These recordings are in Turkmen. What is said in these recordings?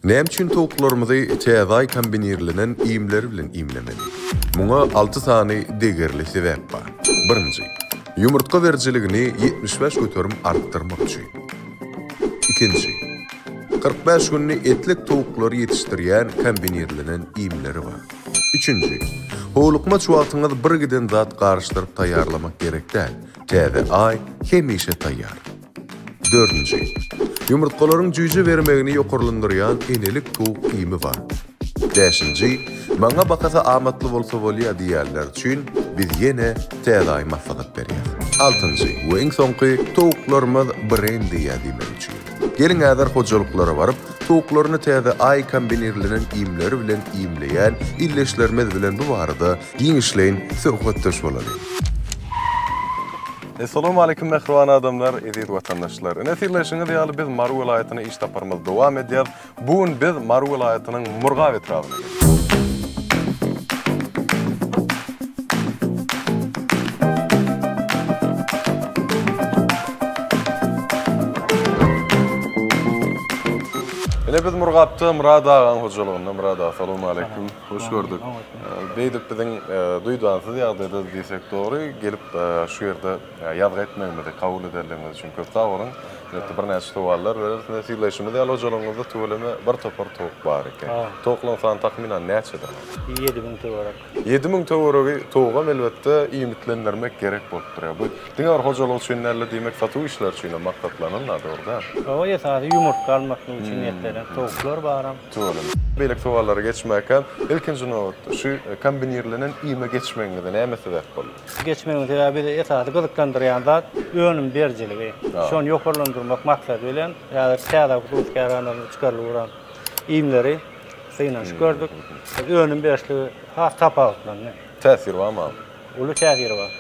Näme üçin towuklarymyzy täze kombinirlenen iýimleri bilen iýimlemeli? Muňa 6 sany degerli sebäp bar. 1. Ýumurtga berjiligini 75 götürüm artdyrmak üçin. 2. 45 günni etlik towuklary ýetişdirýän kombinirlenen iýimleri bar. 3. Howlukma çuwaltyňyz bir giden zat garşdyryp taýýarlamak gerek däl. Täze ay hemişe taýýar. 4. Yumurtgalaryň jüýje bermegini ýokarlandyrýan enelik towuk iýimi bar. 5. Maňa bakasa amatly bolsa bolýar diýerler üçin biz ýene täze maslahat berýär. 6. we iň soňky towuklarymyz brend diýmek üçin. Gelin äzer hojalyklara baryp, towuklaryny täze ay kombinirlenen iýimleri bilen iýimleýän illeşlerimiz bilen bu barada giňişleýin söhbetdeş bolary. Assalamu alaykum mehriban adamlar, eziz vatandaşlar. Nesilleşiňiz ýaly biz Maru welaýatyna iş taparmyz dowam edýär. Bugün biz Maru welaýatynyň Murgaw etrawyna biz Murgawda Murad agan hojalygynda. Murad, assalamu alaykum. Hoş gördük. Beýdip biziň duýdansyz ýagdaýda diýsek dogry gelip şu ýerde ýazgy etmegimizi kabul ederlerimiz üçin köp sag bolun. Bir näçe suallar berer. Nesilleşimiz ýaly hojalygynda töweleme bir topar towuk bar eken. Towuklaryň sany tahminan näçedir? 7000 towrak. 7000 towragy towuga elbetde iýmitlendirmek gerek bolup durýar. Bu diňer hojalyk üçin näle diýmek satuw işler üçin maksatlanylandy orada. O ýa-da ýumurtga almak üçin ýetlenen towuklar baram. Töweleme. Beýlek sowallara geçmäken ilkinji nowatda şu kombinirlenen iýime geçmegiňizde näme sebäp boldy? Geçmegiň sebebi de ýa-da gyzyklandyrýan zat önüm berjiligi. Şonu ýokarlandyrmak maksat bilen ýa-da täze guduskaranyň çykarylan iýimleri synaş gördük. Önüm berjiligi tapawutlan. Täsir barmy? Uly täsiri bar.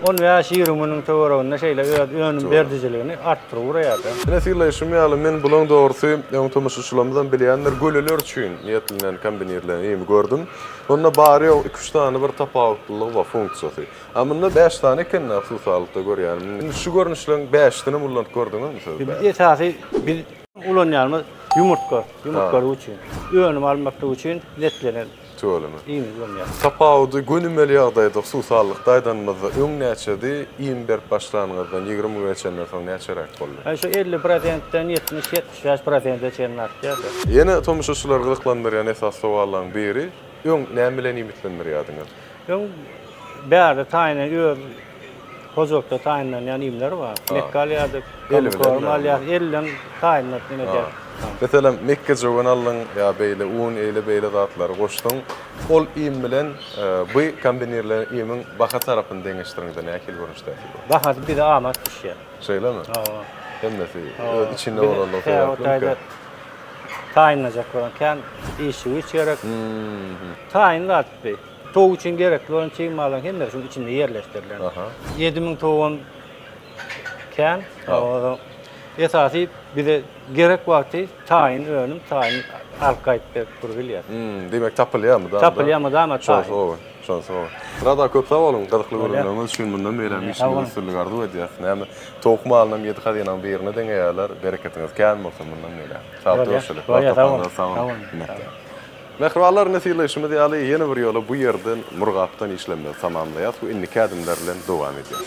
On veya şiirimiň töwereginde şeýle önüm berdijiligini artdyryp ýa-da. Nesilleşim ýaly men bulan dogrusu ýa-da tomaşaçylarymyzdan bilýänler göleler üçin ýetlenen kombinirlen iýimi gördüm. Onda bary 2-3 tane bir tapawutlygy we funksiýasy. Amma 5 tane eken hususatda görýän. Şu görnüşleň 5-tini bulan gördüňizmi? Bir esasy bir ulanýarmy yumurtka üçin. Önüm almakda üçin netlenen töweleme. İyimi görmýär. Tapawudy günümeli ýagdaýda hususatlyqdaýdanmyzda öň näçedi iýim berip başlanyňyzdan 20 geçenden soň näçerek boldy? Şu 50%den 70-75%-e çenli artdy. Ýene tomaşaçylar gyzyklandyrýan esas sowallaryň biri öň näme bilen iýmitlendirýärdiňiz? Öň bäri taýyny öz hozokda taýynlanan iýimler bar. Mekkalýady, kalmalýar, ellen taýynlanan edýär. Mesela Mekke joganallyň ýa beýle un beýle zatlar goşdyň. Ol iýim bilen bu kombinirlen iýimiň baha tarapyny deňeşdirýärde näkil görnüşdir. Baha bir de amat düşýär. Şeýlemi? Hemmesi içinde bolanlar. Taýynlajak bolan işi üçerek taýynlat be. Towuk üçin gerekli olan çeýmalar hemler şunun içinde ýerleşdirilen. 7000 towun kän esasy bir de gerek wagty taýyn önüm taýyn alkaýt berip durýar. Demek tapylýarmy da? Tapylýarmy da ama taýyn. Şonsa. Rada köp sag bolun, gydykly görünýäňiz üçin mundan berem işiniz üstünlük arzu edýär. Näme towuk malynyň 7 hadynyň birine deňeýärler, bereketiniz kän bolsa mundan berem. Sag bolsun. Mehribanlar, nesilleşimiz ýaly ýene bir ýola bu ýerden Murgawdan işlemde tamamlaýar. Bu inni kadimler bilen dowam edýär.